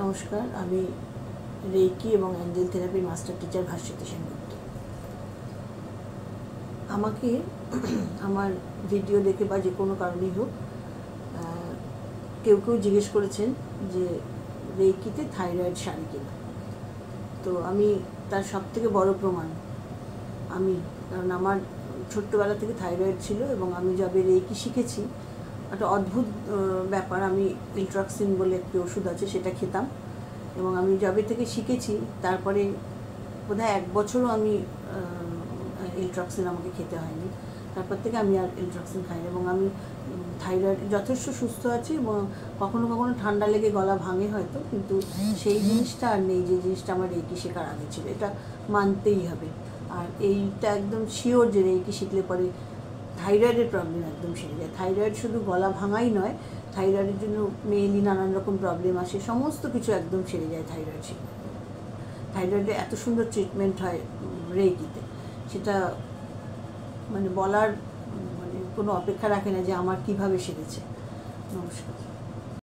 নমস্কার, আমি রেইকি এবং অ্যাঞ্জেল থেরাপির মাস্টার টিচার ভাস্বতী সেনগুপ্ত। আমাকে আমার ভিডিও দেখে বা যে কোনো কারণেই হোক কেউ জিজ্ঞেস করেছেন যে রেইকিতে থাইরয়েড সারে কিনা। তো আমি তার সবথেকে বড় প্রমাণ কারণ আমার ছোট্টবেলা থেকে থাইরয়েড ছিল এবং আমি যবে রেইকি শিখেছি একটা অদ্ভুত ব্যাপার, আমি ইলট্রক্সিন বলে একটি ওষুধ আছে সেটা খেতাম এবং আমি যবে থেকে শিখেছি তারপরে বোধহয় 1 বছরও আমি ইলট্রক্সিন আমাকে খেতে হয়নি। তারপর থেকে আমি আর ইলট্রক্সিন খাই না এবং আমি থাইরয়েড যথেষ্ট সুস্থ আছি এবং কখনো কখনো ঠান্ডা লেগে গলা ভাঙে হয়তো, কিন্তু সেই জিনিসটা আর নেই যে জিনিসটা আমার রেইকি শেখার আগে ছিল। এটা মানতেই হবে। আর এইটা একদম শিওর যে রেইকি শিখলে পরে থাইরয়েডের প্রবলেম একদম সেরে যায়। থাইরয়েড শুধু গলা ভাঙাই নয়, থাইরয়েডের জন্য মেইনলি নানান রকম প্রবলেম আসে, সমস্ত কিছু একদম সেরে যায় থাইরয়েড শিখলে। থাইরয়েডে এত সুন্দর ট্রিটমেন্ট হয় রেইকিতে, সেটা বলার কোনো অপেক্ষা রাখে না যে আমার কীভাবে সেরেছে। নমস্কার।